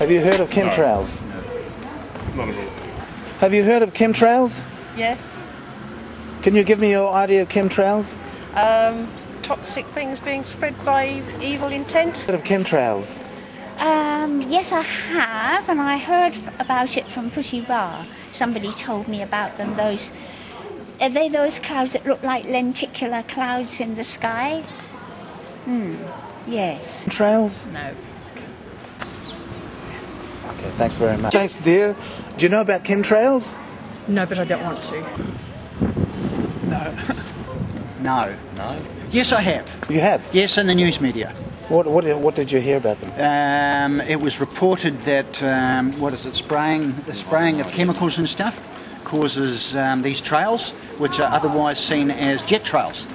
Have you heard of chemtrails? No. Not at all. Have you heard of chemtrails? Yes. Can you give me your idea of chemtrails? Toxic things being spread by evil intent. Heard of chemtrails? Yes, I have, and I heard about it from Pushy Bar. Somebody told me about them. Are they those clouds that look like lenticular clouds in the sky? Yes. Chemtrails? No. Okay, thanks very much. Thanks, dear. Do you know about chemtrails? No, but I don't want to. No. No. No? Yes, I have. You have? Yes, in the news media. What did you hear about them? It was reported that, the spraying of chemicals and stuff causes these trails, which are otherwise seen as jet trails.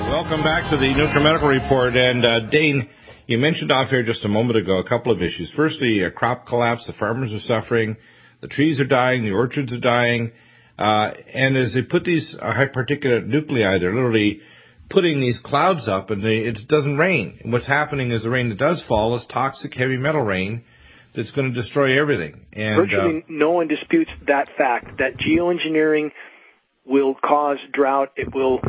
Welcome back to the Nuclear Medical Report. And Dane, you mentioned off here just a moment ago a couple of issues. Firstly, a crop collapse. The farmers are suffering. The trees are dying. The orchards are dying. And as they put these high particulate nuclei, they're literally putting these clouds up, and it doesn't rain. And what's happening is the rain that does fall is toxic heavy metal rain that's going to destroy everything. And virtually no one disputes that fact, that geoengineering will cause drought. It will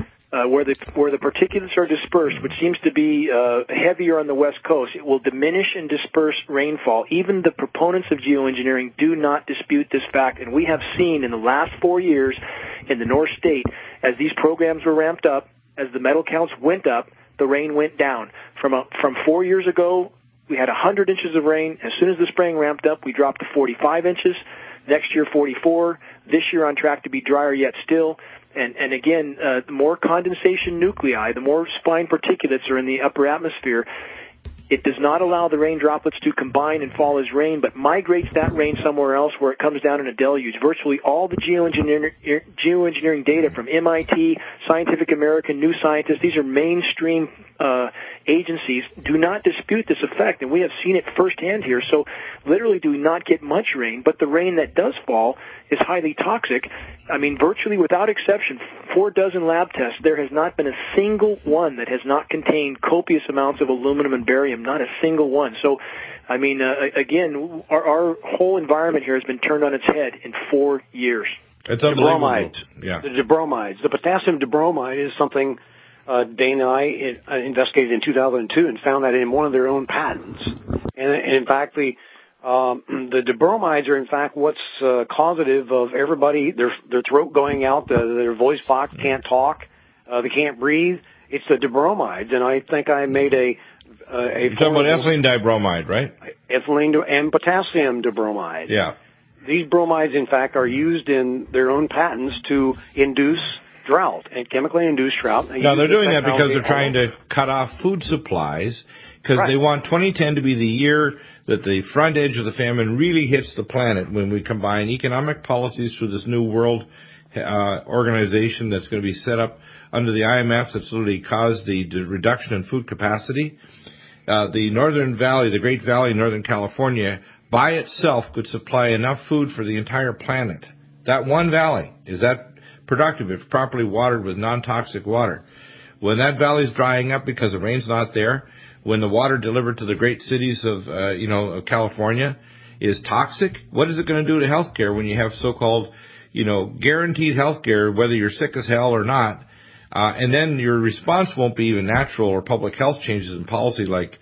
where the particulates are dispersed, which seems to be heavier on the west coast, it will diminish and disperse rainfall. Even the proponents of geoengineering do not dispute this fact, and we have seen in the last 4 years in the North State, as these programs were ramped up, as the metal counts went up, the rain went down. From 4 years ago, we had 100 inches of rain. As soon as the spraying ramped up, we dropped to 45 inches. Next year, 44. This year, on track to be drier yet still. And again, the more condensation nuclei, the more fine particulates are in the upper atmosphere. It does not allow the rain droplets to combine and fall as rain, but migrates that rain somewhere else where it comes down in a deluge. Virtually all the geoengineering data from MIT, Scientific American, New Scientist, these are mainstream agencies, do not dispute this effect, and we have seen it firsthand here. So literally do not get much rain, but the rain that does fall is highly toxic. I mean, virtually without exception, 4 dozen lab tests, there has not been a single one that has not contained copious amounts of aluminum and barium, not a single one. So, I mean, again, our whole environment here has been turned on its head in 4 years. It's unbelievable. bromides. Yeah. The bromides. The potassium dibromide is something Dane and I investigated in 2002 and found that in one of their own patents. And in fact, the dibromides are in fact what's causative of everybody, their throat going out, their voice box can't talk, they can't breathe. It's the dibromides, and I think I made You're talking about ethylene dibromide, right? Ethylene and potassium dibromide. Yeah. These bromides, in fact, are used in their own patents to induce drought, and chemically induced drought. Now, they're doing that because they're trying to cut off food supplies, because they want 2010 to be the year that the front edge of the famine really hits the planet, when we combine economic policies through this new world organization that's going to be set up under the IMF that's literally caused the reduction in food capacity. The Northern Valley, the Great Valley in Northern California, by itself could supply enough food for the entire planet. That one valley, is that productive if properly watered with non-toxic water? When that valley's drying up because the rain's not there, when the water delivered to the great cities of of California is toxic, what is it going to do to healthcare when you have so-called guaranteed healthcare whether you're sick as hell or not? And then your response won't be even natural or public health changes in policy like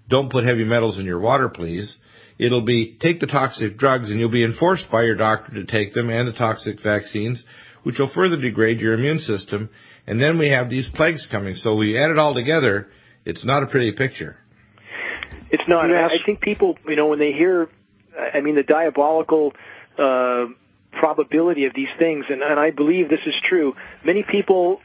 don't put heavy metals in your water, please. It'll be take the toxic drugs, and you'll be enforced by your doctor to take them, and the toxic vaccines, which will further degrade your immune system. And then we have these plagues coming. So we add it all together, it's not a pretty picture. It's not. I think people, when they hear, the diabolical probability of these things, and I believe this is true, many people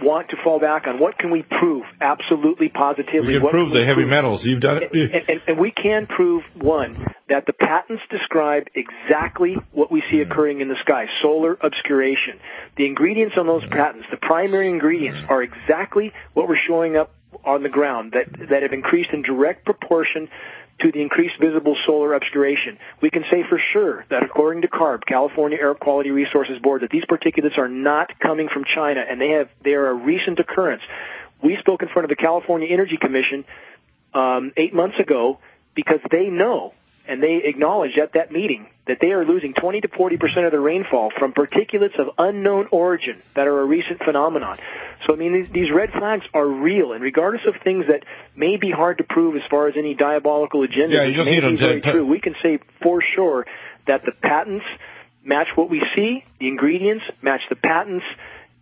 want to fall back on what can we prove absolutely positively. We can prove the heavy metals. You've done it. And we can prove, one, that the patents describe exactly what we see occurring in the sky, solar obscuration. The ingredients on those patents, the primary ingredients, are exactly what we're showing up on the ground that have increased in direct proportion to the increased visible solar obscuration. We can say for sure that according to CARB, California Air Quality Resources Board, that these particulates are not coming from China, and they are a recent occurrence. We spoke in front of the California Energy Commission 8 months ago because they know, and they acknowledged at that meeting, that they are losing 20 to 40% of the rainfall from particulates of unknown origin that are a recent phenomenon. So, I mean, these red flags are real, and regardless of things that may be hard to prove as far as any diabolical agenda, you just may need be very to true, we can say for sure that the patents match what we see, the ingredients match the patents,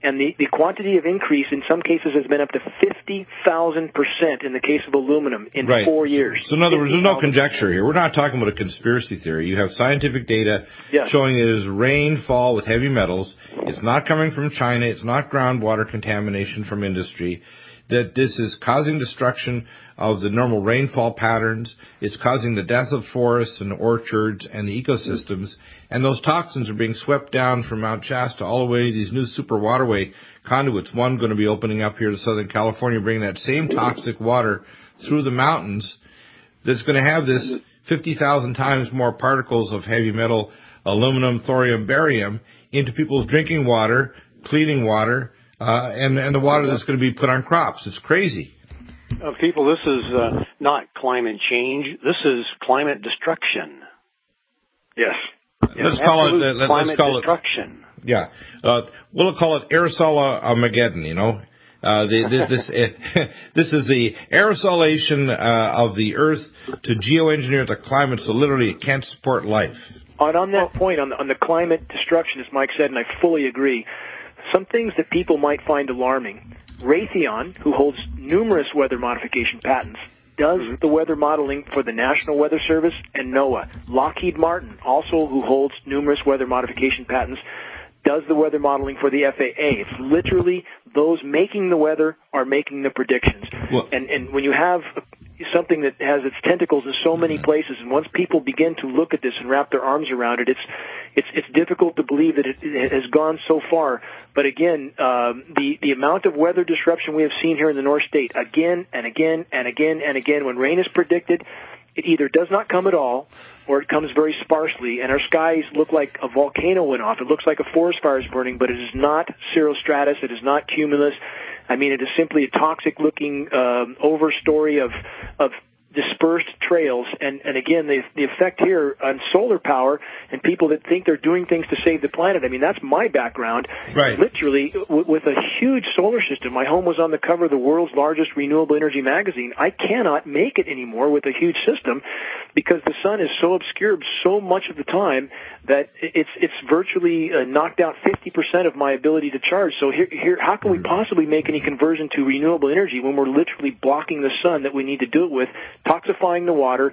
and the quantity of increase in some cases has been up to 50,000% in the case of aluminum in 4 years. So in other words, there's no conjecture here. We're not talking about a conspiracy theory. You have scientific data showing it is rainfall with heavy metals. It's not coming from China. It's not groundwater contamination from industry. That this is causing destruction of the normal rainfall patterns. It's causing the death of forests and orchards and the ecosystems. And those toxins are being swept down from Mount Shasta all the way to these new super waterway conduits. One going to be opening up here to Southern California, bringing that same toxic water through the mountains. That's going to have this 50,000 times more particles of heavy metal, aluminum, thorium, barium into people's drinking water, cleaning water, and the water that's going to be put on crops. It's crazy. People, this is not climate change. This is climate destruction. Yes. Let's call it climate destruction. Yeah. We'll call it aerosol-armageddon, you know. This is the aerosolation of the Earth to geoengineer the climate so literally it can't support life. And on that point, on the climate destruction, as Mike said, and I fully agree, some things that people might find alarming. Raytheon, who holds numerous weather modification patents, does the weather modeling for the National Weather Service and NOAA. Lockheed Martin, also who holds numerous weather modification patents, does the weather modeling for the FAA. It's literally those making the weather are making the predictions. Well, and when you have something that has its tentacles in so many places, and once people begin to look at this and wrap their arms around it, it's difficult to believe that it has gone so far. But again, the amount of weather disruption we have seen here in the North State, again and again and again and again, when rain is predicted, it either does not come at all, or it comes very sparsely, and our skies look like a volcano went off. It looks like a forest fire is burning, but it is not cirrostratus. It is not cumulus. I mean, it is simply a toxic-looking overstory of dispersed trails. And again, the effect here on solar power and people that think they're doing things to save the planet. I mean, that's my background. Right. Literally, with a huge solar system, my home was on the cover of the world's largest renewable energy magazine. I cannot make it anymore with a huge system because the sun is so obscured so much of the time that it's virtually knocked out 50% of my ability to charge. So here, how can we possibly make any conversion to renewable energy when we're literally blocking the sun that we need to do it with, toxifying the water,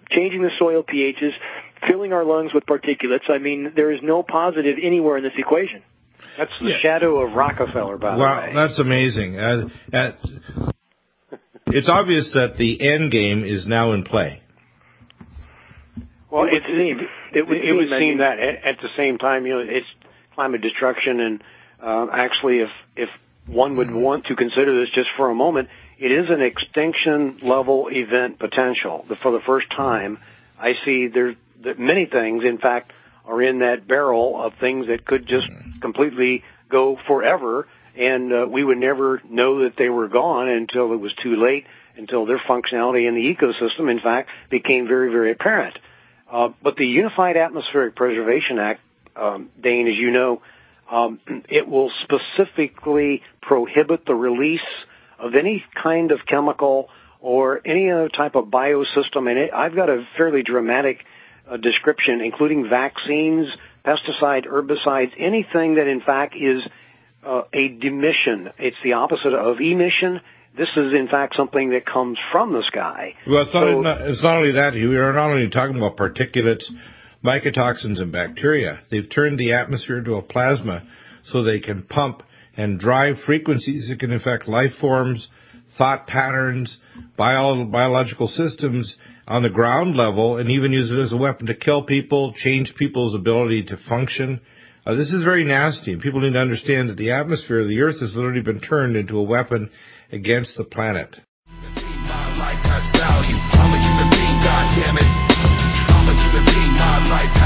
changing the soil pHs, filling our lungs with particulates? I mean, there is no positive anywhere in this equation. That's the shadow of Rockefeller, by the way. Wow, that's amazing. It's obvious that the end game is now in play. Well, it would seem that at the same time, you know, it's climate destruction, and actually, if one would want to consider this just for a moment, it is an extinction-level event potential. For the first time, I see that many things, in fact, are in that barrel of things that could just completely go forever, and we would never know that they were gone until it was too late, until their functionality in the ecosystem, in fact, became very, very apparent. But the Unified Atmospheric Preservation Act, Dane, as you know, it will specifically prohibit the release of any kind of chemical or any other type of biosystem. And I've got a fairly dramatic description, including vaccines, pesticide, herbicides, anything that in fact is a demission. It's the opposite of emission. This is, in fact, something that comes from the sky. Well, it's not only that. We are not only talking about particulates, mycotoxins, and bacteria. They've turned the atmosphere into a plasma so they can pump and drive frequencies that can affect life forms, thought patterns, biological systems on the ground level, and even use it as a weapon to kill people, change people's ability to function. This is very nasty, and people need to understand that the atmosphere of the Earth has literally been turned into a weapon against the planet. My life has value. I'm a human being, goddammit. I'm a human being, my life